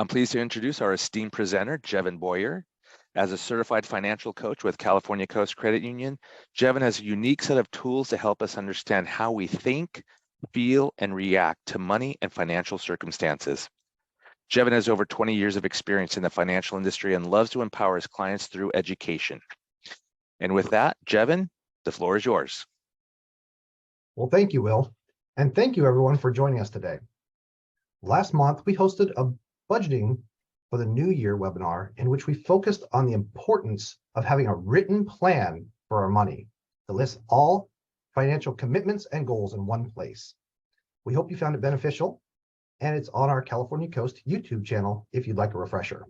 I'm pleased to introduce our esteemed presenter, Jevin Boyer. As a certified financial coach with California Coast Credit Union, Jevin has a unique set of tools to help us understand how we think, feel, and react to money and financial circumstances. Jevin has over 20 years of experience in the financial industry and loves to empower his clients through education. And with that, Jevin, the floor is yours. Well, thank you, Will. And thank you, everyone, for joining us today. Last month, we hosted a budgeting for the new year webinar in which we focused on the importance of having a written plan for our money that lists all financial commitments and goals in one place. We hope you found it beneficial, and it's on our California Coast YouTube channel if you'd like a refresher.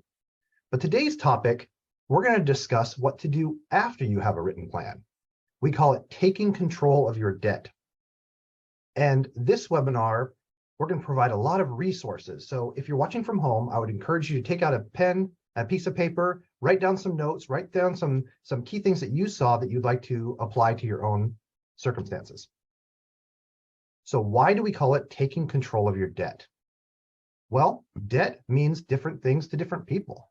But today's topic, we're going to discuss what to do after you have a written plan. We call it taking control of your debt. And this webinar, we're going to provide a lot of resources. So if you're watching from home, I would encourage you to take out a pen, a piece of paper, write down some notes, write down some key things that you saw that you'd like to apply to your own circumstances. So why do we call it taking control of your debt? Well, debt means different things to different people.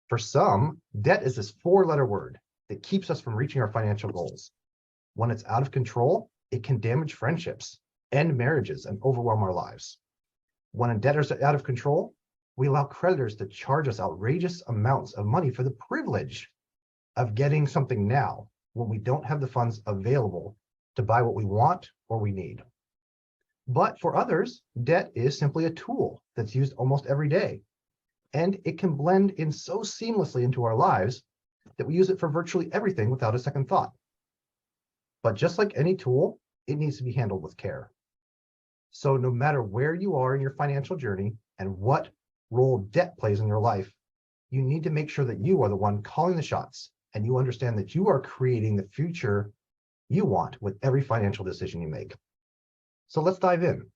For some, debt is this four-letter word that keeps us from reaching our financial goals. When it's out of control, it can damage friendships, end marriages, and overwhelm our lives. When a debtor is out of control, we allow creditors to charge us outrageous amounts of money for the privilege of getting something now when we don't have the funds available to buy what we want or we need. But for others, debt is simply a tool that's used almost every day, and it can blend in so seamlessly into our lives that we use it for virtually everything without a second thought. But just like any tool, it needs to be handled with care. So no matter where you are in your financial journey and what role debt plays in your life, you need to make sure that you are the one calling the shots and you understand that you are creating the future you want with every financial decision you make. So let's dive in.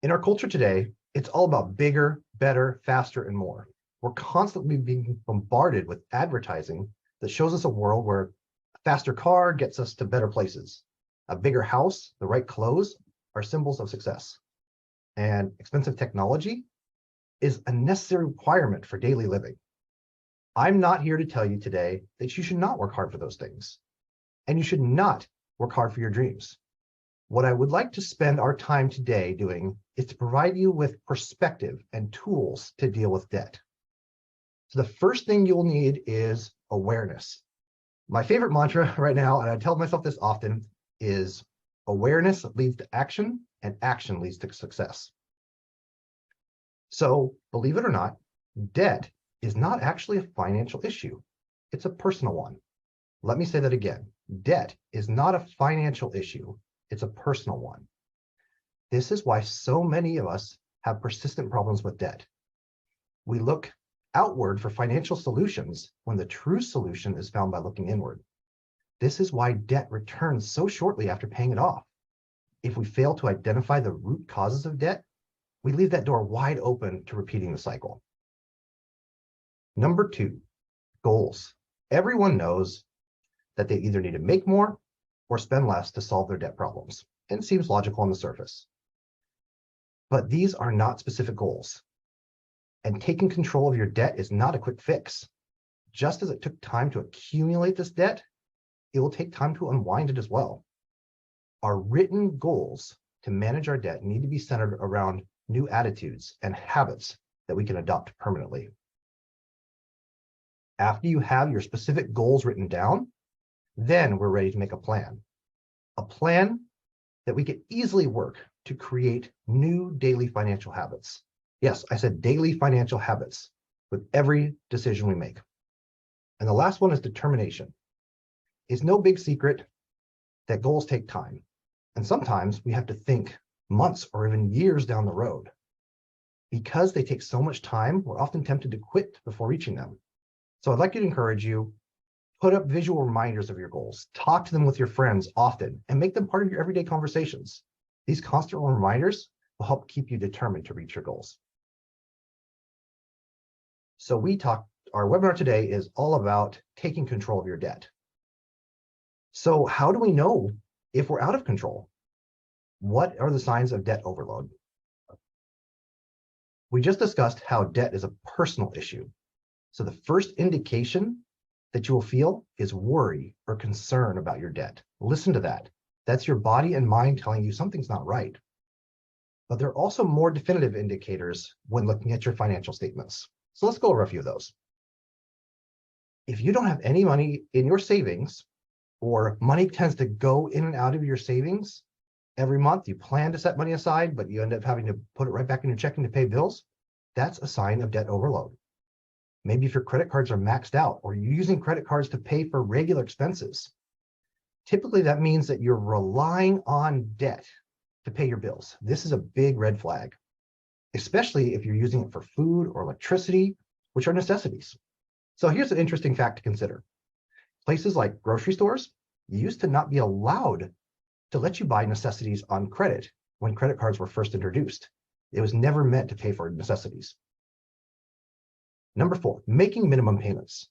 In our culture today, it's all about bigger, better, faster, and more. We're constantly being bombarded with advertising that shows us a world where a faster car gets us to better places. A bigger house, the right clothes are symbols of success. And expensive technology is a necessary requirement for daily living. I'm not here to tell you today that you should not work hard for those things. And you should not work hard for your dreams. What I would like to spend our time today doing is to provide you with perspective and tools to deal with debt. So the first thing you'll need is awareness. My favorite mantra right now, and I tell myself this often, is awareness leads to action and action leads to success. So believe it or not, debt is not actually a financial issue. It's a personal one. Let me say that again. Debt is not a financial issue. It's a personal one. This is why so many of us have persistent problems with debt. We look outward for financial solutions when the true solution is found by looking inward. This is why debt returns so shortly after paying it off. If we fail to identify the root causes of debt, we leave that door wide open to repeating the cycle. Number two, goals. Everyone knows that they either need to make more or spend less to solve their debt problems. And it seems logical on the surface. But these are not specific goals. And taking control of your debt is not a quick fix. Just as it took time to accumulate this debt, it will take time to unwind it as well. Our written goals to manage our debt need to be centered around new attitudes and habits that we can adopt permanently. After you have your specific goals written down, then we're ready to make a plan that we can easily work to create new daily financial habits. Yes, I said daily financial habits with every decision we make. And the last one is determination. It's no big secret that goals take time. And sometimes we have to think months or even years down the road. Because they take so much time, we're often tempted to quit before reaching them. So I'd like to encourage you, put up visual reminders of your goals, talk to them with your friends often, and make them part of your everyday conversations. These constant reminders will help keep you determined to reach your goals. So our webinar today is all about taking control of your debt. So how do we know if we're out of control? What are the signs of debt overload? We just discussed how debt is a personal issue. So the first indication that you will feel is worry or concern about your debt. Listen to that. That's your body and mind telling you something's not right. But there are also more definitive indicators when looking at your financial statements. So let's go over a few of those. If you don't have any money in your savings, or money tends to go in and out of your savings every month, you plan to set money aside, but you end up having to put it right back in your checking to pay bills, that's a sign of debt overload. Maybe if your credit cards are maxed out or you're using credit cards to pay for regular expenses, typically that means that you're relying on debt to pay your bills. This is a big red flag, especially if you're using it for food or electricity, which are necessities. So here's an interesting fact to consider. Places like grocery stores used to not be allowed to let you buy necessities on credit when credit cards were first introduced. It was never meant to pay for necessities. Number 4, making minimum payments.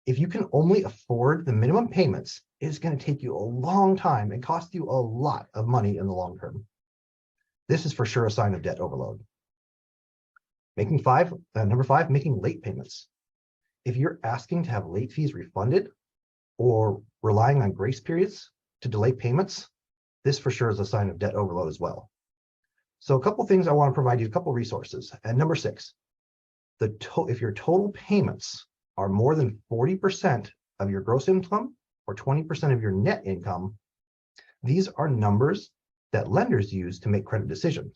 If you can only afford the minimum payments, it is going to take you a long time and cost you a lot of money in the long term. This is for sure a sign of debt overload. Number 5, making late payments. If you're asking to have late fees refunded or relying on grace periods to delay payments, this for sure is a sign of debt overload as well. So a couple things I want to provide you, a couple resources. And number 6, if your total payments are more than 40% of your gross income or 20% of your net income, these are numbers that lenders use to make credit decisions.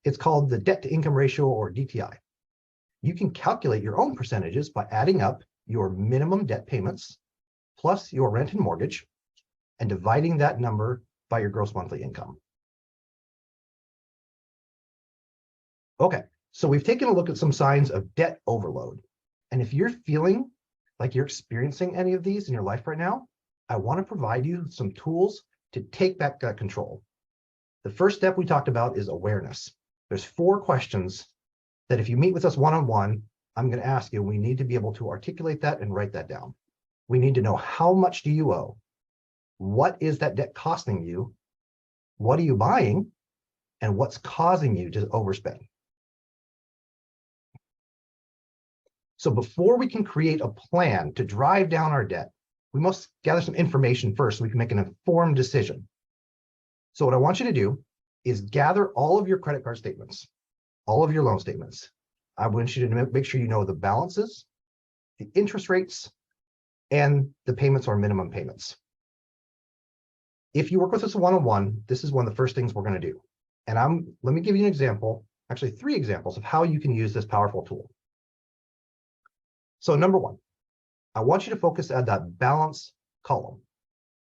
It's called the debt to income ratio, or DTI. You can calculate your own percentages by adding up your minimum debt payments plus your rent and mortgage and dividing that number by your gross monthly income. Okay, so we've taken a look at some signs of debt overload. And if you're feeling like you're experiencing any of these in your life right now, I want to provide you some tools to take back that control. The first step we talked about is awareness. There's 4 questions that if you meet with us one-on-one, I'm going to ask you. We need to be able to articulate that and write that down. We need to know, how much do you owe? What is that debt costing you? What are you buying? And what's causing you to overspend? So before we can create a plan to drive down our debt, we must gather some information first so we can make an informed decision. So what I want you to do is gather all of your credit card statements, all of your loan statements. I want you to make sure you know the balances, the interest rates, and the payments or minimum payments. If you work with us one-on-one, this is one of the first things we're going to do. And let me give you an example, actually 3 examples of how you can use this powerful tool. So number 1, I want you to focus on that balance column.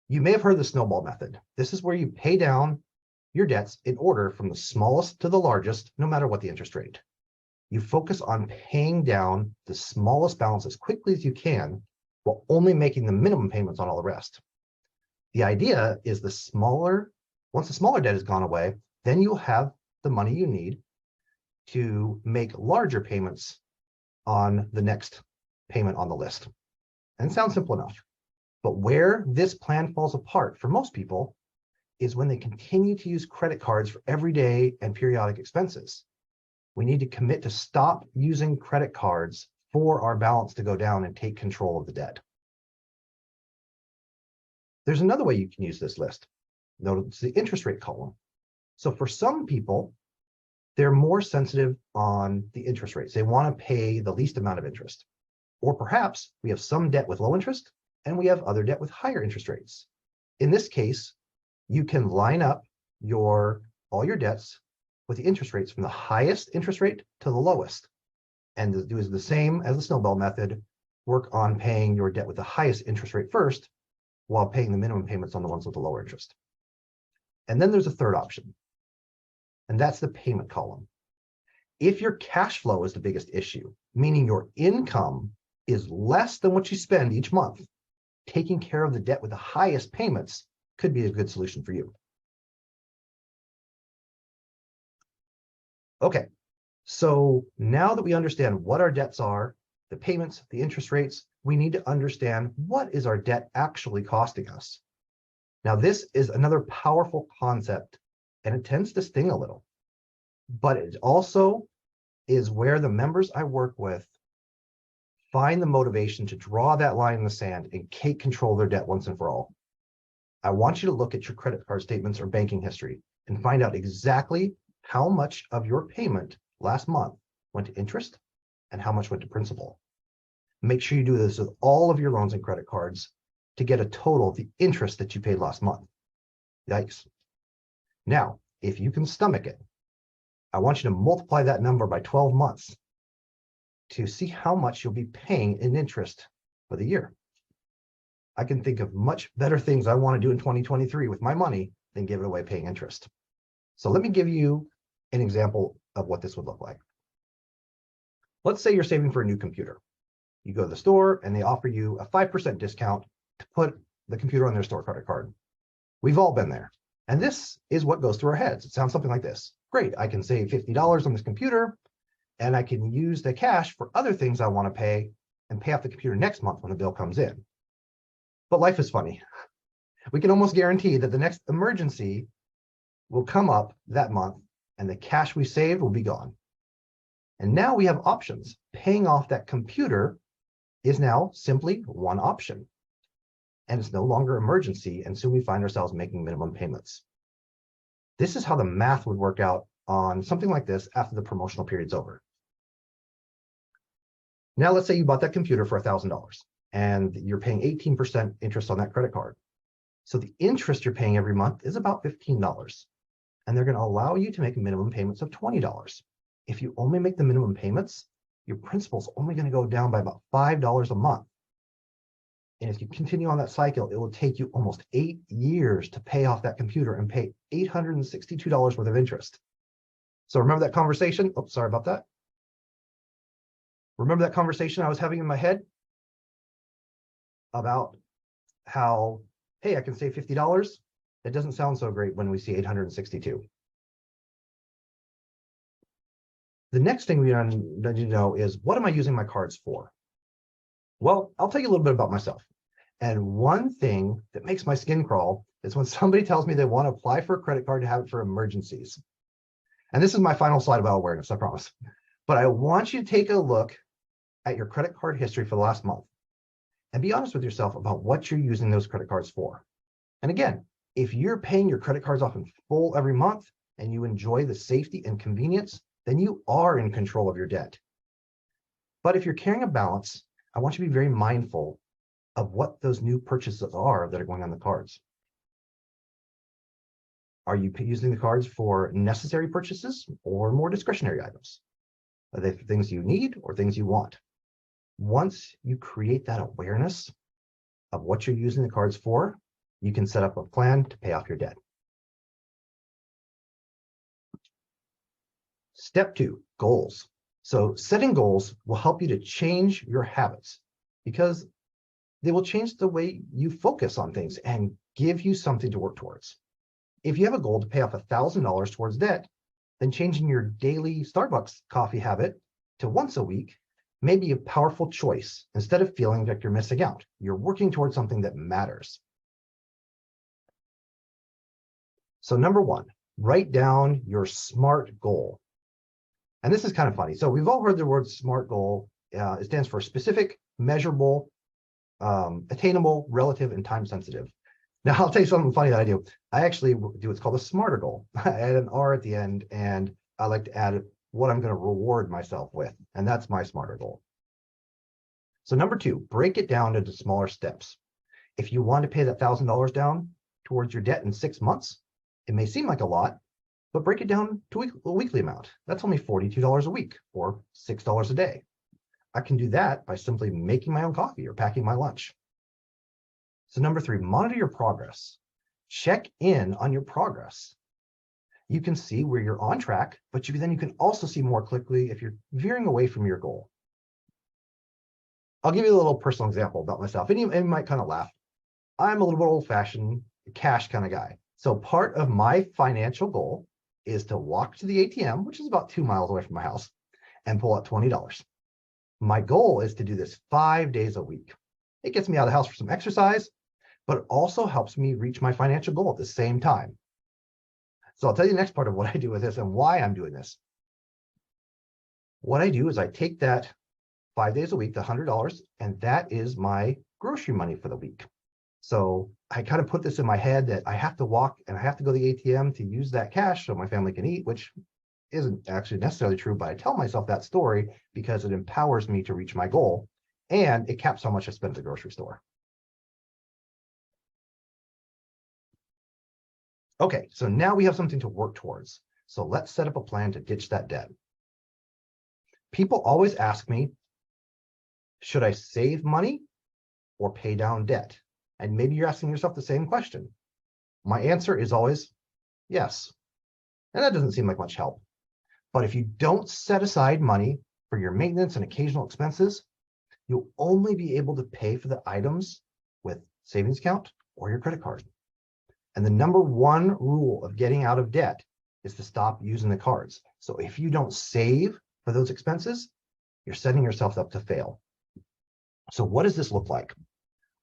You may have heard the snowball method. This is where you pay down your debts in order from the smallest to the largest, no matter what the interest rate. You focus on paying down the smallest balance as quickly as you can, while only making the minimum payments on all the rest. The idea is once the smaller debt has gone away, then you'll have the money you need to make larger payments on the next payment on the list. And it sounds simple enough. But where this plan falls apart for most people is when they continue to use credit cards for everyday and periodic expenses. We need to commit to stop using credit cards for our balance to go down and take control of the debt. There's another way you can use this list. Notice the interest rate column. So for some people, they're more sensitive on the interest rates. They want to pay the least amount of interest. Or perhaps we have some debt with low interest and we have other debt with higher interest rates. In this case, you can line up all your debts with the interest rates from the highest interest rate to the lowest. And do the same as the snowball method, work on paying your debt with the highest interest rate first, while paying the minimum payments on the ones with the lower interest. And then there's a third option, and that's the payment column. If your cash flow is the biggest issue, meaning your income is less than what you spend each month, taking care of the debt with the highest payments could be a good solution for you. Okay, so now that we understand what our debts are, the payments, the interest rates, we need to understand what is our debt actually costing us. Now, this is another powerful concept, and it tends to sting a little, but it also is where the members I work with find the motivation to draw that line in the sand and take control of their debt once and for all. I want you to look at your credit card statements or banking history and find out exactly how much of your payment last month went to interest and how much went to principal. Make sure you do this with all of your loans and credit cards to get a total of the interest that you paid last month. Yikes. Now, if you can stomach it, I want you to multiply that number by 12 months to see how much you'll be paying in interest for the year. I can think of much better things I want to do in 2023 with my money than give it away paying interest. So let me give you an example of what this would look like. Let's say you're saving for a new computer. You go to the store and they offer you a 5% discount to put the computer on their store credit card. We've all been there. And this is what goes through our heads. It sounds something like this. Great, I can save $50 on this computer and I can use the cash for other things I want to pay and pay off the computer next month when the bill comes in. But life is funny. We can almost guarantee that the next emergency will come up that month and the cash we saved will be gone. And now we have options. Paying off that computer is now simply one option. And it's no longer emergency, and soon we find ourselves making minimum payments. This is how the math would work out on something like this after the promotional period's over. Now let's say you bought that computer for $1,000 and you're paying 18% interest on that credit card. So the interest you're paying every month is about $15. And they're going to allow you to make minimum payments of $20. If you only make the minimum payments, your principal's only going to go down by about $5 a month. And if you continue on that cycle, it will take you almost 8 years to pay off that computer and pay $862 worth of interest. So remember that conversation? Oh, sorry about that. Remember that conversation I was having in my head about how, hey, I can save $50? That doesn't sound so great when we see 862. The next thing we need to know is, what am I using my cards for? Well, I'll tell you a little bit about myself. And one thing that makes my skin crawl is when somebody tells me they want to apply for a credit card to have it for emergencies. And this is my final slide about awareness, I promise. But I want you to take a look at your credit card history for the last month and be honest with yourself about what you're using those credit cards for. And again, if you're paying your credit cards off in full every month and you enjoy the safety and convenience, then you are in control of your debt. But if you're carrying a balance, I want you to be very mindful of what those new purchases are that are going on the cards. Are you using the cards for necessary purchases or more discretionary items? Are they things you need or things you want? Once you create that awareness of what you're using the cards for, you can set up a plan to pay off your debt. Step 2, goals. So setting goals will help you to change your habits because they will change the way you focus on things and give you something to work towards. If you have a goal to pay off $1,000 towards debt, then changing your daily Starbucks coffee habit to once a week may be a powerful choice. Instead of feeling like you're missing out, you're working towards something that matters. So number 1, write down your SMART goal. And this is kind of funny. So we've all heard the word SMART goal. It stands for specific, measurable, attainable, relative, and time sensitive. Now, I'll tell you something funny that I do. I actually do what's called a SMARTer goal. I add an R at the end, and I like to add what I'm going to reward myself with. And that's my SMARTer goal. So number 2, break it down into smaller steps. If you want to pay that $1,000 down towards your debt in 6 months, it may seem like a lot, but break it down to a weekly amount. That's only $42 a week or $6 a day. I can do that by simply making my own coffee or packing my lunch. So number 3, monitor your progress. Check in on your progress. You can see where you're on track, but then you can also see more quickly if you're veering away from your goal. I'll give you a little personal example about myself, and you might kind of laugh. I'm a little bit old-fashioned, cash kind of guy. So part of my financial goal is to walk to the ATM, which is about 2 miles away from my house, and pull out $20. My goal is to do this 5 days a week. It gets me out of the house for some exercise, but it also helps me reach my financial goal at the same time. So I'll tell you the next part of what I do with this and why I'm doing this. What I do is I take that 5 days a week, the $100, and that is my grocery money for the week. So I kind of put this in my head that I have to walk and I have to go to the ATM to use that cash so my family can eat, which isn't actually necessarily true, but I tell myself that story because it empowers me to reach my goal, and it caps how much I spend at the grocery store. Okay, so now we have something to work towards. So let's set up a plan to ditch that debt. People always ask me, should I save money or pay down debt? And maybe you're asking yourself the same question. My answer is always yes. And that doesn't seem like much help. But if you don't set aside money for your maintenance and occasional expenses, you'll only be able to pay for the items with savings account or your credit card. And the number one rule of getting out of debt is to stop using the cards. So if you don't save for those expenses, you're setting yourself up to fail. So what does this look like?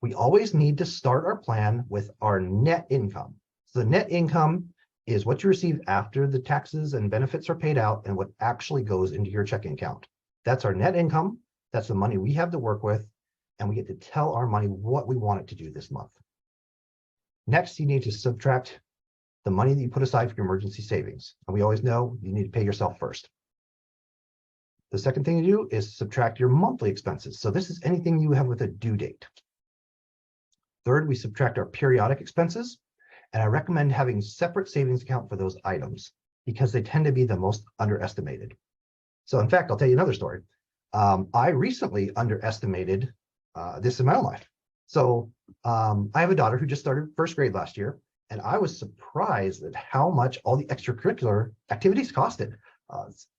We always need to start our plan with our net income. So the net income is what you receive after the taxes and benefits are paid out and what actually goes into your checking account. That's our net income. That's the money we have to work with, and we get to tell our money what we want it to do this month. Next, you need to subtract the money that you put aside for your emergency savings. And we always know you need to pay yourself first. The second thing to do is subtract your monthly expenses. So this is anything you have with a due date. Third, we subtract our periodic expenses. And I recommend having separate savings account for those items because they tend to be the most underestimated. So in fact, I'll tell you another story. I recently underestimated this in my own life. So I have a daughter who just started first grade last year, and I was surprised at how much all the extracurricular activities costed.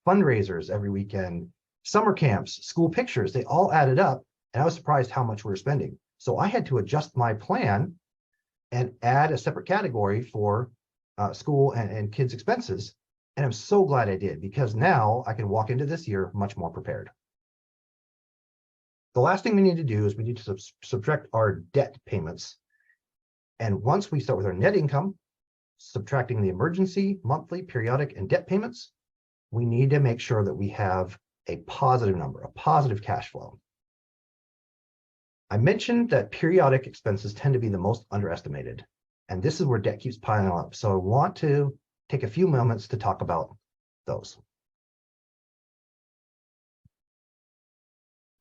Fundraisers every weekend, summer camps, school pictures, they all added up, and I was surprised how much we were spending. So I had to adjust my plan and add a separate category for school and kids' expenses. And I'm so glad I did, because now I can walk into this year much more prepared. The last thing we need to do is we need to subtract our debt payments. And once we start with our net income, subtracting the emergency, monthly, periodic, and debt payments, we need to make sure that we have a positive number, a positive cash flow. I mentioned that periodic expenses tend to be the most underestimated, and this is where debt keeps piling up. So I want to take a few moments to talk about those.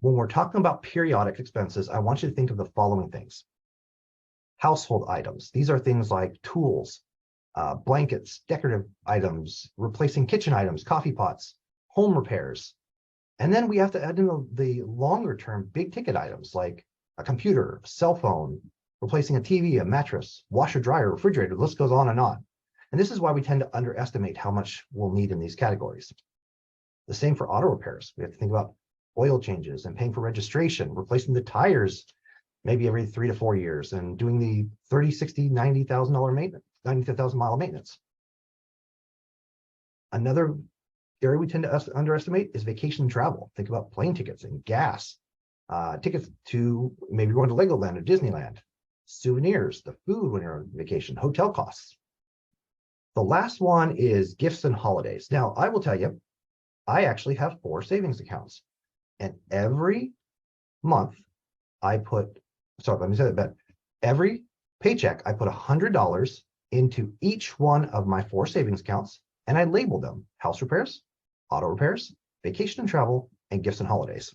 When we're talking about periodic expenses, I want you to think of the following things. Household items. These are things like tools, blankets, decorative items, replacing kitchen items, coffee pots, home repairs. And then we have to add in the longer term big ticket items like a computer, a cell phone, replacing a TV, a mattress, washer, dryer, refrigerator. The list goes on. And this is why we tend to underestimate how much we'll need in these categories. The same for auto repairs. We have to think about oil changes and paying for registration, replacing the tires maybe every 3 to 4 years, and doing the $30,000, $60,000, $90,000 maintenance, 90,000 mile maintenance. Another area we tend to underestimate is vacation travel. Think about plane tickets and gas, tickets to maybe going to Legoland or Disneyland, souvenirs, the food when you're on vacation, hotel costs. The last one is gifts and holidays. Now, I will tell you, I actually have 4 savings accounts. And every month every paycheck, I put $100 into each one of my 4 savings accounts, and I label them house repairs, auto repairs, vacation and travel, and gifts and holidays.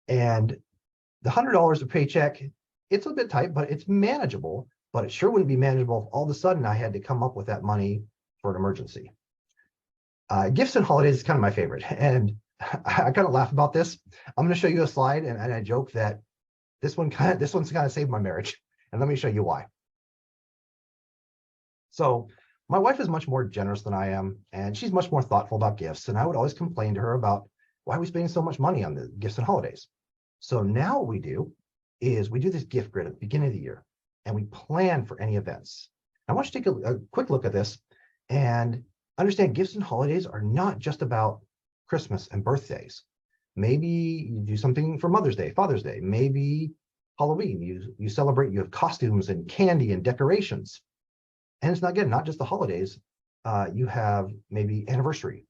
And the $100 a paycheck, it's a bit tight, but it's manageable. But it sure wouldn't be manageable if all of a sudden I had to come up with that money for an emergency. Gifts and holidays is kind of my favorite. And I kind of laugh about this. I'm going to show you a slide, and I joke that this one's kind of saved my marriage. And let me show you why. So my wife is much more generous than I am, and she's much more thoughtful about gifts. And I would always complain to her about why are we spending so much money on the gifts and holidays. So now what we do is we do this gift grid at the beginning of the year, and we plan for any events. I want you to take a quick look at this and understand gifts and holidays are not just about Christmas and birthdays. Maybe you do something for Mother's Day, Father's Day, maybe Halloween. You celebrate, you have costumes and candy and decorations. And it's not just the holidays. You have maybe anniversary,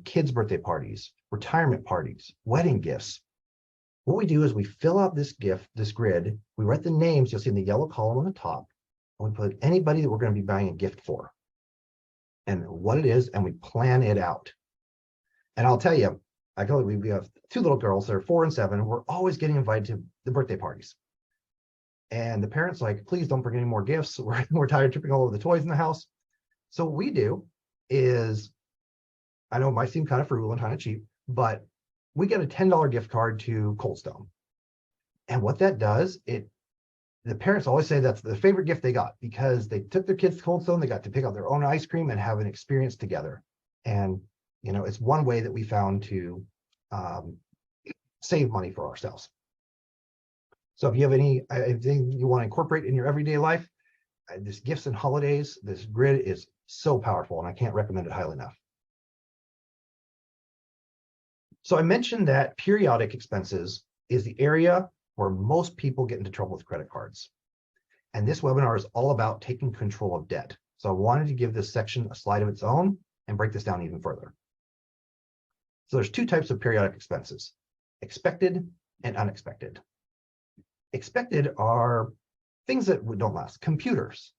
kids' birthday parties, retirement parties, wedding gifts. What we do is we fill out this grid, we write the names you'll see in the yellow column on the top, and we put anybody that we're going to be buying a gift for and what it is, and we plan it out. And I'll tell you, we have two little girls, they're 4 and 7. We're always getting invited to the birthday parties. And the parents are like, please don't bring any more gifts. We're tired of tripping all over the toys in the house. So what we do is, I know it might seem kind of frugal and kind of cheap, but we get a $10 gift card to Cold Stone. And what that does, the parents always say that's the favorite gift they got because they took their kids to Cold Stone, they got to pick out their own ice cream and have an experience together. And it's one way that we found to save money for ourselves. So if you have anything you want to incorporate in your everyday life, this gifts and holidays, this grid is so powerful, and I can't recommend it highly enough. So I mentioned that periodic expenses is the area where most people get into trouble with credit cards. And this webinar is all about taking control of debt. So I wanted to give this section a slide of its own and break this down even further. So there's two types of periodic expenses, expected and unexpected. Expected are things that don't last, computers,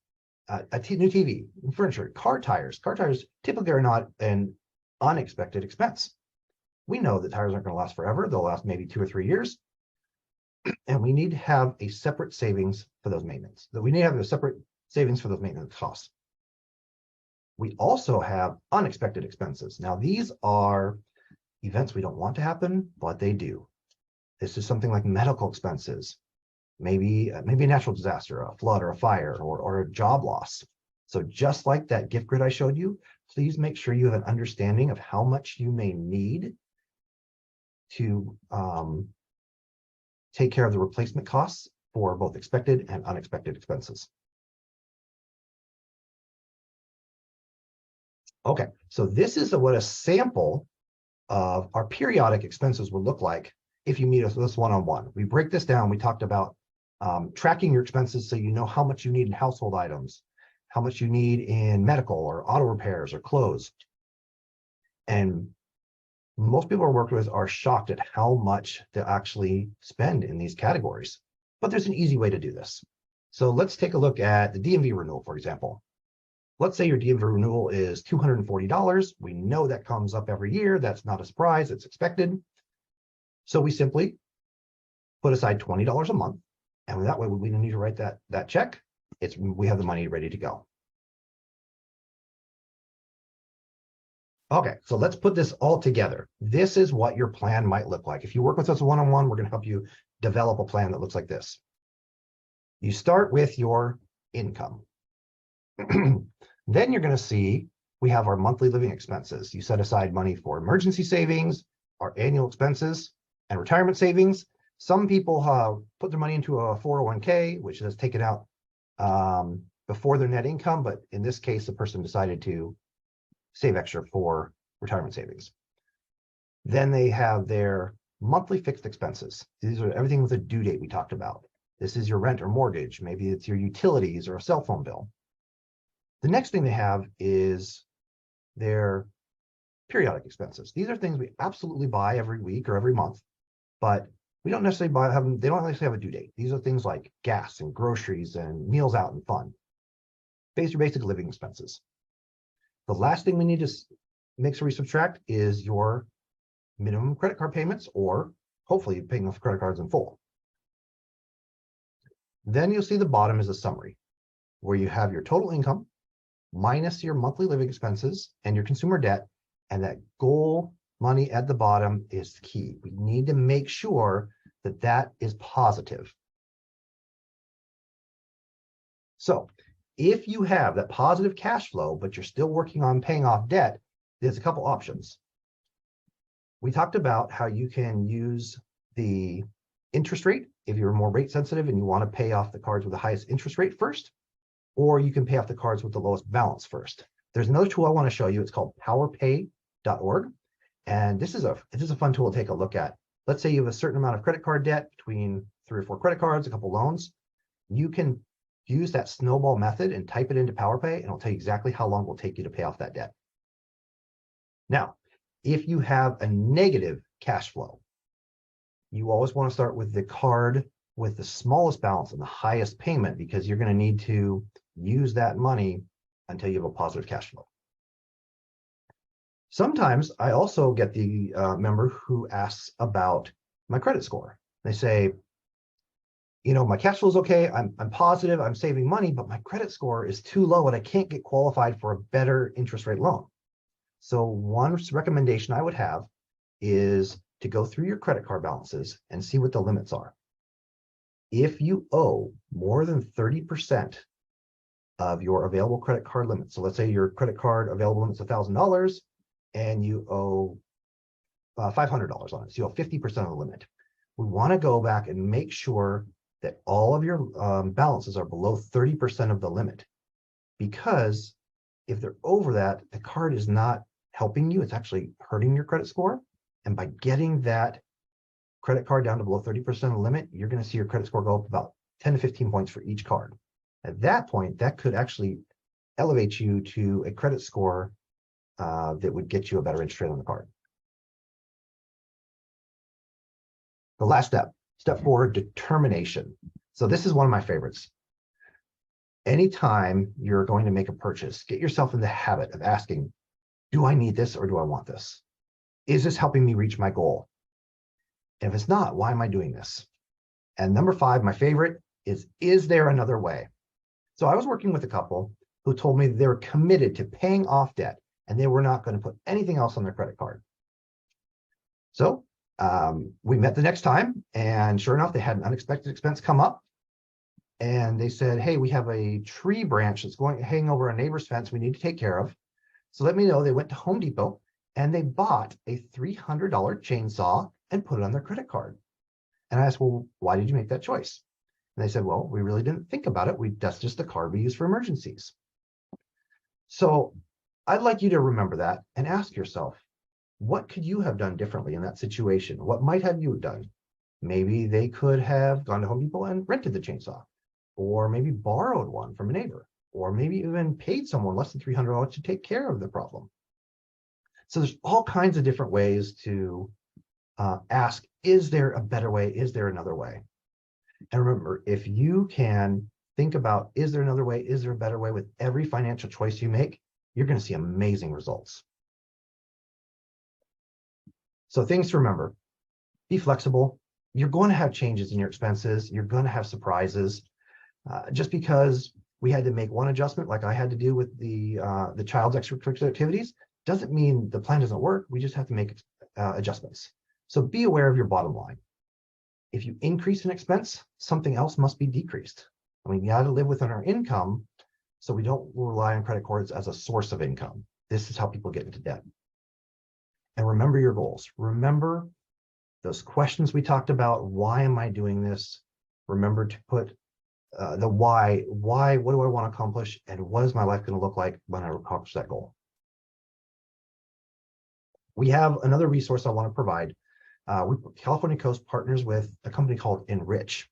new TV, furniture, car tires. Car tires typically are not an unexpected expense. We know that tires aren't going to last forever. They'll last maybe 2 or 3 years. And we need to have a separate savings for those maintenance. We need to have a separate savings for those maintenance costs. We also have unexpected expenses. Now, these are events we don't want to happen, but they do. This is something like medical expenses, maybe a natural disaster, a flood or a fire or a job loss. So just like that gift grid I showed you, please make sure you have an understanding of how much you may need to take care of the replacement costs for both expected and unexpected expenses. Okay, so this is what a sample of our periodic expenses would look like if you meet us with us one-on-one. We break this down. We talked about tracking your expenses so you know how much you need in household items, how much you need in medical or auto repairs or clothes. And most people I worked with are shocked at how much they actually spend in these categories. But there's an easy way to do this. So let's take a look at the DMV renewal, for example. Let's say your DMV renewal is $240. We know that comes up every year. That's not a surprise. It's expected. So we simply put aside $20 a month. And that way we don't need to write that check. We have the money ready to go. Okay, so let's put this all together. This is what your plan might look like. If you work with us one-on-one, we're going to help you develop a plan that looks like this. You start with your income. Then you're going to see we have our monthly living expenses. You set aside money for emergency savings, our annual expenses, and retirement savings. Some people put their money into a 401k, which is taken out before their net income. But in this case, the person decided to save extra for retirement savings. Then they have their monthly fixed expenses. These are everything with a due date we talked about. This is your rent or mortgage. Maybe it's your utilities or a cell phone bill. The next thing they have is their periodic expenses. These are things we absolutely buy every week or every month, but we don't necessarily they don't necessarily have a due date. These are things like gas and groceries and meals out and fun. Your basic living expenses. The last thing we need to make sure we subtract is your minimum credit card payments, or hopefully paying off credit cards in full. Then you'll see the bottom is a summary where you have your total income minus your monthly living expenses and your consumer debt. And that goal money at the bottom is key. We need to make sure that that is positive. So if you have that positive cash flow, but you're still working on paying off debt, there's a couple options. We talked about how you can use the interest rate if you're more rate sensitive and you want to pay off the cards with the highest interest rate first, or you can pay off the cards with the lowest balance first. There's another tool I want to show you. It's called powerpay.org. And this is a fun tool to take a look at. Let's say you have a certain amount of credit card debt between 3 or 4 credit cards, a couple loans. You can use that snowball method and type it into PowerPay, and it'll tell you exactly how long it will take you to pay off that debt. Now, if you have a negative cash flow, you always want to start with the card with the smallest balance and the highest payment, because you're going to need to use that money until you have a positive cash flow. Sometimes I also get the member who asks about my credit score. They say, my cash flow is okay, I'm positive, I'm saving money, but my credit score is too low and I can't get qualified for a better interest rate loan. So one recommendation I would have is to go through your credit card balances and see what the limits are. If you owe more than 30% of your available credit card limit, so let's say your credit card available limit is $1,000 and you owe $500 on it, so you owe 50% of the limit. We want to go back and make sure that all of your balances are below 30% of the limit, because if they're over that, the card is not helping you, it's actually hurting your credit score. And by getting that credit card down to below 30% of the limit, you're going to see your credit score go up about 10 to 15 points for each card. At that point, that could actually elevate you to a credit score that would get you a better interest rate on the card. The last step, step 4, determination. So this is one of my favorites. Anytime you're going to make a purchase, get yourself in the habit of asking, do I need this or do I want this? Is this helping me reach my goal? And if it's not, why am I doing this? And number 5, my favorite, is there another way? So I was working with a couple who told me they were committed to paying off debt and they were not going to put anything else on their credit card. So we met the next time, and sure enough, they had an unexpected expense come up. And they said, hey, we have a tree branch that's hanging over a neighbor's fence we need to take care of. So let me know. They went to Home Depot and they bought a $300 chainsaw and put it on their credit card. And I asked, well, why did you make that choice? And they said, well, we really didn't think about it. That's just the card we use for emergencies. So I'd like you to remember that and ask yourself, what could you have done differently in that situation? What might have you done? Maybe they could have gone to Home Depot and rented the chainsaw, or maybe borrowed one from a neighbor, or maybe even paid someone less than $300 to take care of the problem. So there's all kinds of different ways to ask, is there a better way? Is there another way? And remember, if you can think about, is there another way? Is there a better way? With every financial choice you make, you're going to see amazing results. So things to remember: be flexible. You're going to have changes in your expenses. You're going to have surprises. Just because we had to make one adjustment, like I had to do with the child's extracurricular activities, doesn't mean the plan doesn't work. We just have to make adjustments. So be aware of your bottom line. If you increase an expense, something else must be decreased. I mean, you got to live within our income, so we don't rely on credit cards as a source of income. This is how people get into debt. And remember your goals. Remember those questions we talked about. Why am I doing this? Remember to put the why, what do I want to accomplish? And what is my life going to look like when I accomplish that goal? We have another resource I want to provide. California Coast partners with a company called Enrich.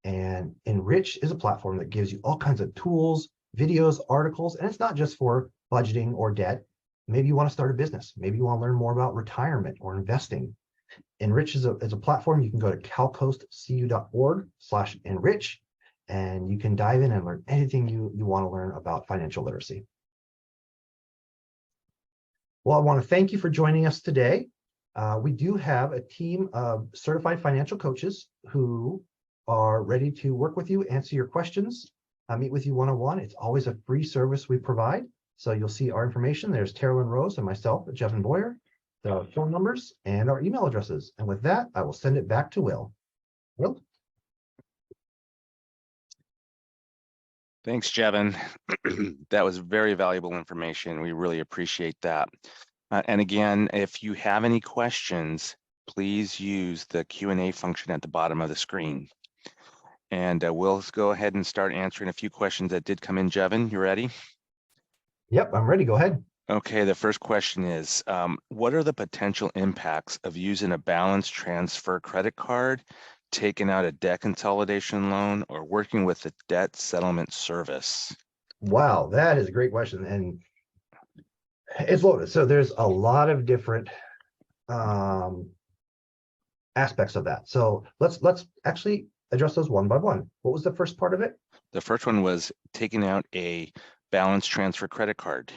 And Enrich is a platform that gives you all kinds of tools, videos, articles, and it's not just for budgeting or debt. Maybe you want to start a business. Maybe you want to learn more about retirement or investing. Enrich is a platform. You can go to calcoastcu.org/enrich, and you can dive in and learn anything you want to learn about financial literacy. Well, I want to thank you for joining us today. We do have a team of certified financial coaches who are ready to work with you, answer your questions, meet with you one-on-one. It's always a free service we provide. So you'll see our information. There's Carolyn Rose and myself, Jevin Boyer, the phone numbers, and our email addresses. And with that, I will send it back to Will. Will? Thanks, Jevin. That was very valuable information. We really appreciate that. And again, if you have any questions, please use the Q&A function at the bottom of the screen. And we'll go ahead and start answering a few questions that did come in. Jevin, you ready? Yep, I'm ready. Go ahead. Okay, the first question is, what are the potential impacts of using a balance transfer credit card, taking out a debt consolidation loan, or working with the debt settlement service? Wow, that is a great question. And it's loaded. So there's a lot of different aspects of that. So let's actually address those one by one. What was the first part of it? The first one was taking out a balance transfer credit card.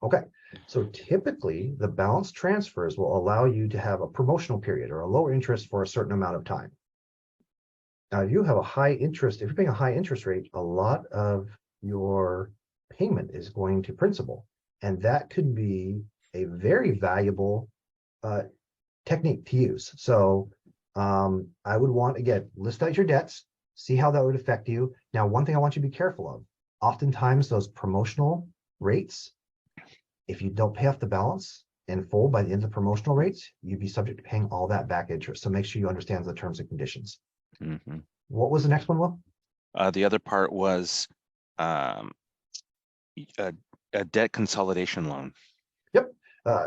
Okay, so typically the balance transfers will allow you to have a promotional period or a lower interest for a certain amount of time. Now, if you have a high interest, if you're paying a high interest rate, a lot of your payment is going to principal, and that could be a very valuable technique to use. So I would want, again, list out your debts, see how that would affect you. Now, one thing I want you to be careful of, oftentimes those promotional rates, if you don't pay off the balance in full by the end of the promotional rates, you'd be subject to paying all that back interest. So make sure you understand the terms and conditions. Mm-hmm. What was the next one, Will? The other part was a debt consolidation loan. Yep.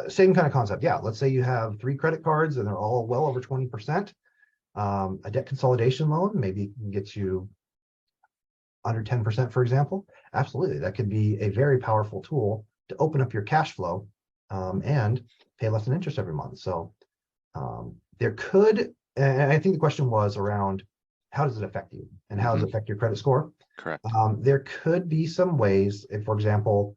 Same kind of concept. Yeah. Let's say you have 3 credit cards and they're all well over 20%. A debt consolidation loan maybe can get you under 10%, for example. Absolutely. That could be a very powerful tool to open up your cash flow and pay less in interest every month. So there could, and I think the question was around how does it affect you and how does it affect your credit score? Correct. There could be some ways, if, for example,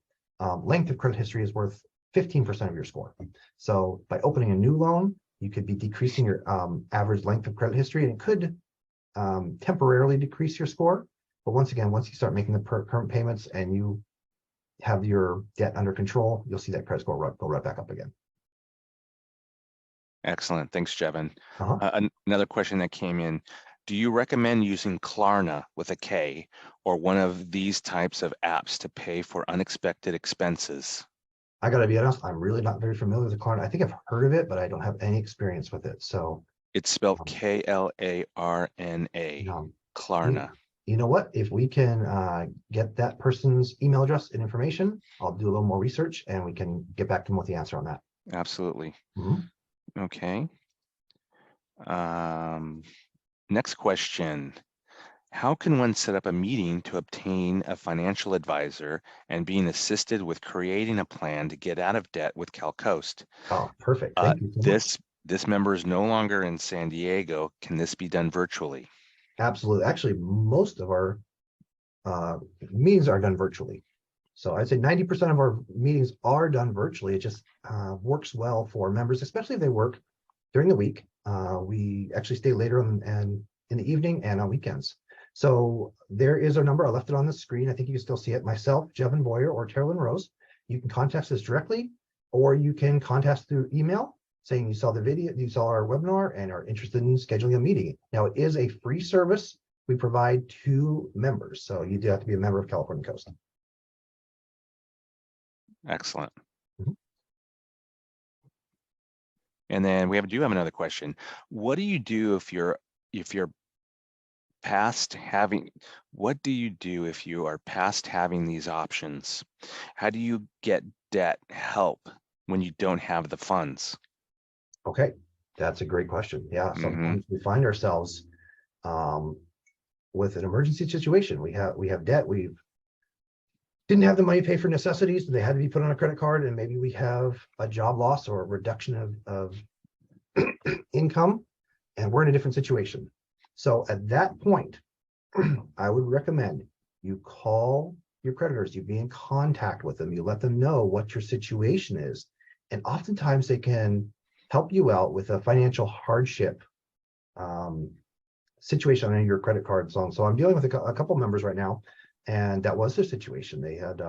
length of credit history is worth 15% of your score. So by opening a new loan, you could be decreasing your average length of credit history, and it could temporarily decrease your score. But once again, once you start making the current payments and you have your debt under control, you'll see that credit score go right back up again. Excellent. Thanks, Jevin. Another question that came in. Do you recommend using Klarna with a K or one of these types of apps to pay for unexpected expenses? I got to be honest, I'm really not very familiar with the Klarna. I think I've heard of it, but I don't have any experience with it. So it's spelled Klarna. Klarna. You know what? If we can get that person's email address and information, I'll do a little more research and we can get back to them with the answer on that. Absolutely. Okay. Next question. How can one set up a meeting to obtain a financial advisor and being assisted with creating a plan to get out of debt with CalCoast? Oh, perfect. Thank you so much. This member is no longer in San Diego. Can this be done virtually? Absolutely. Actually, most of our meetings are done virtually. So I'd say 90% of our meetings are done virtually. It just works well for members, especially if they work during the week. We actually stay later and in the evening and on weekends. So there is our number. I left it on the screen. I think you can still see it. Myself, Jevin Boyer, or Carolyn Rose. You can contact us directly, or you can contact us through email saying you saw the video, you saw our webinar and are interested in scheduling a meeting. Now, it is a free service we provide to members. So you do have to be a member of California Coast. Excellent. And then we do have another question. What do you do if you're past having, what do you do if you are past having these options? How do you get debt help when you don't have the funds? Okay, that's a great question. Yeah, sometimes we find ourselves with an emergency situation. We have debt. We didn't have the money to pay for necessities. They had to be put on a credit card, and maybe we have a job loss or a reduction of income, and we're in a different situation. So at that point, I would recommend you call your creditors, you be in contact with them, you let them know what your situation is. And oftentimes they can help you out with a financial hardship situation on your credit card. So I'm dealing with a couple members right now, and that was their situation. They had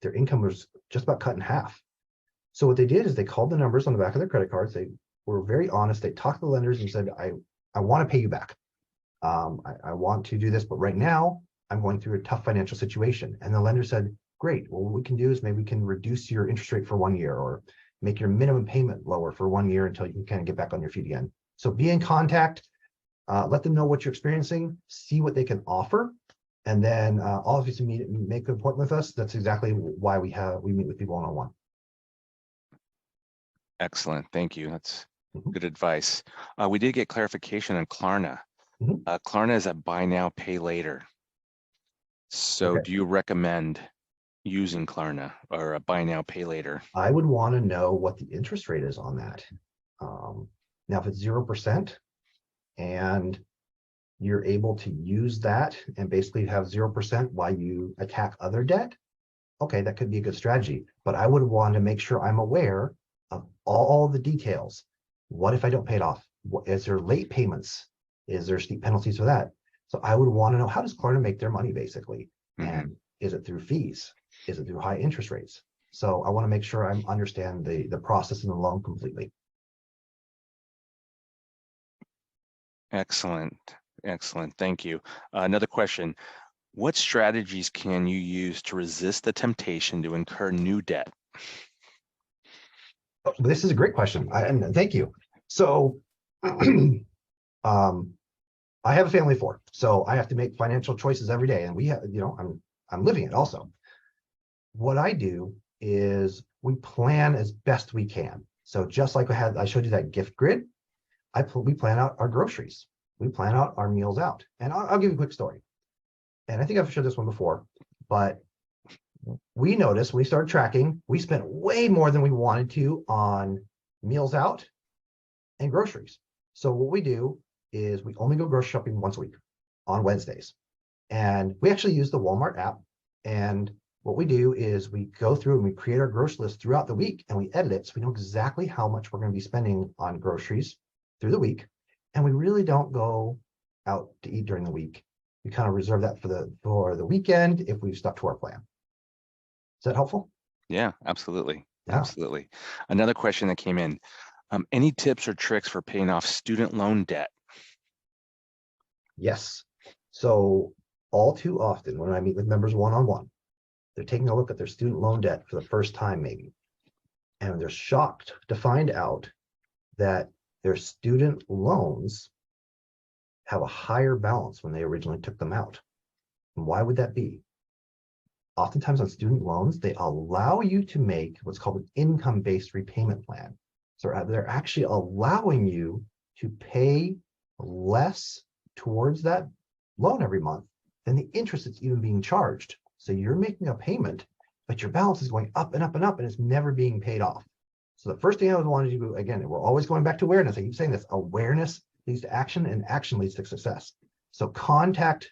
their income was just about cut in half. So what they did is they called the numbers on the back of their credit cards. They were very honest. They talked to the lenders and said, I want to pay you back. I want to do this, but right now I'm going through a tough financial situation. And the lender said, great. Well, what we can do is maybe we can reduce your interest rate for 1 year or make your minimum payment lower for 1 year until you can kind of get back on your feet again. So be in contact, let them know what you're experiencing, see what they can offer. And then obviously make an appointment with us. That's exactly why we meet with people one-on-one. Excellent. Thank you. That's good advice. We did get clarification on Klarna. Klarna is a buy now, pay later. So do you recommend using Klarna or a buy now, pay later? I would want to know what the interest rate is on that. Now, if it's 0% and you're able to use that and basically have 0% while you attack other debt, okay, that could be a good strategy. But I would want to make sure I'm aware of all the details. What if I don't pay it off? Is there late payments? Is there steep penalties for that? So I would want to know, how does Klarna make their money, basically? And is it through fees? Is it through high interest rates? So I want to make sure I understand the process in the loan completely. Excellent. Excellent. Thank you. Another question. What strategies can you use to resist the temptation to incur new debt? This is a great question, and thank you. So I have a family of 4, so I have to make financial choices every day, and we have, I'm living it also. What I do is we plan as best we can. So just like I showed you that gift grid, we plan out our groceries. We plan out our meals out. And I'll give you a quick story. And I think I've showed this one before, but we noticed when we started tracking, we spent way more than we wanted to on meals out and groceries. So what we do is we only go grocery shopping once a week on Wednesdays. And we actually use the Walmart app. And what we do is we go through and we create our grocery list throughout the week, and we edit it so we know exactly how much we're going to be spending on groceries through the week. And we really don't go out to eat during the week. We kind of reserve that for the weekend if we've stuck to our plan. Is that helpful? Yeah, absolutely. Yeah. Absolutely. Another question that came in. Any tips or tricks for paying off student loan debt? Yes. So all too often when I meet with members one-on-one, they're taking a look at their student loan debt for the first time maybe, and they're shocked to find out that their student loans have a higher balance when they originally took them out. And why would that be? Oftentimes on student loans, they allow you to make what's called an income-based repayment plan. So they're actually allowing you to pay less towards that loan every month than the interest that's even being charged. So you're making a payment, but your balance is going up and up and up, and it's never being paid off. So the first thing I would want to do, again, we're always going back to awareness. I keep saying this, awareness leads to action, and action leads to success. So contact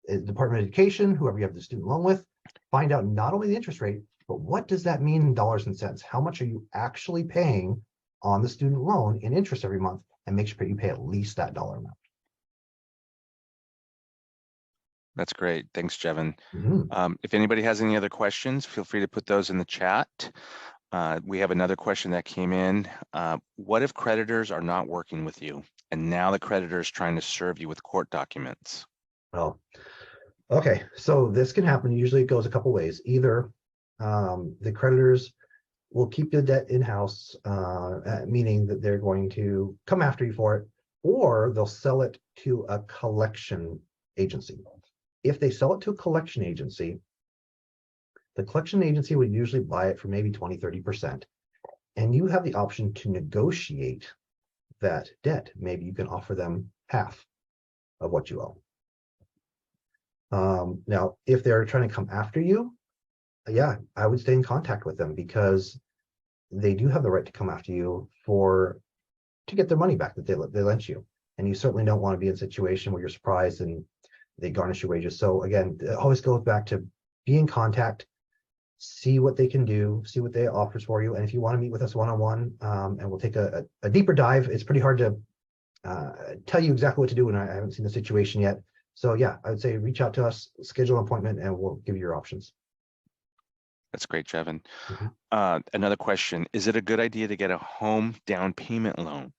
the Department of Education, whoever you have the student loan with, find out not only the interest rate, but what does that mean in dollars and cents? How much are you actually paying on the student loan in interest every month, and make sure you pay at least that dollar amount. That's great. Thanks, Jevin. If anybody has any other questions, feel free to put those in the chat. We have another question that came in. What if creditors are not working with you, and now the creditor is trying to serve you with court documents? Well, okay, so this can happen. Usually it goes a couple ways. Either the creditors will keep the debt in-house, meaning that they're going to come after you for it, or they'll sell it to a collection agency. If they sell it to a collection agency, the collection agency would usually buy it for maybe 20, 30%. And you have the option to negotiate that debt. Maybe you can offer them half of what you owe. Now, if they're trying to come after you, yeah, I would stay in contact with them, because they do have the right to come after you to get their money back that they lent you. And you certainly don't want to be in a situation where you're surprised and they garnish your wages. So again, it always goes back to be in contact, see what they can do, see what they offers for you. And if you want to meet with us one-on-one, and we'll take a deeper dive. It's pretty hard to tell you exactly what to do when I haven't seen the situation yet. So yeah, I would say reach out to us, schedule an appointment, and we'll give you your options. That's great, Jevin. Another question, is it a good idea to get a home down payment loan?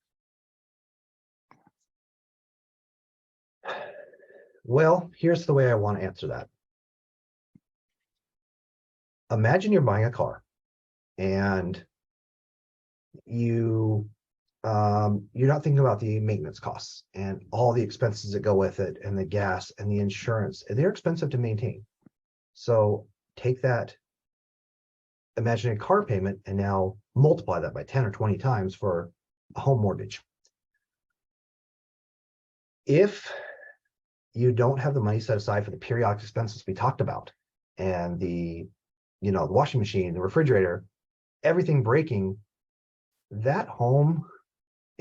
Well, here's the way I want to answer that. Imagine you're buying a car, and you're not thinking about the maintenance costs and all the expenses that go with it, and the gas and the insurance. They're expensive to maintain. So take that imaginary car payment and now multiply that by 10 or 20 times for a home mortgage. If you don't have the money set aside for the periodic expenses we talked about, and the washing machine, the refrigerator, everything breaking, that home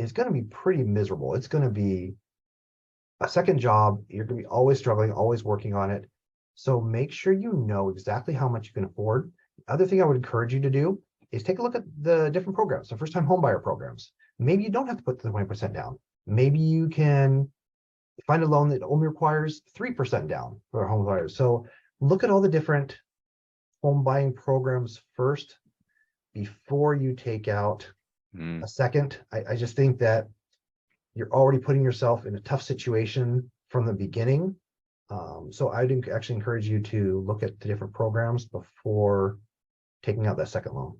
is going to be pretty miserable. It's going to be a second job. You're going to be always struggling, always working on it. So make sure you know exactly how much you can afford. The other thing I would encourage you to do is take a look at the different programs, the first-time homebuyer programs. Maybe you don't have to put the 20% down. Maybe you can find a loan that only requires 3% down for home buyers. So look at all the different home buying programs first before you take out a second. I just think that you're already putting yourself in a tough situation from the beginning. So I'd actually encourage you to look at the different programs before taking out that second loan.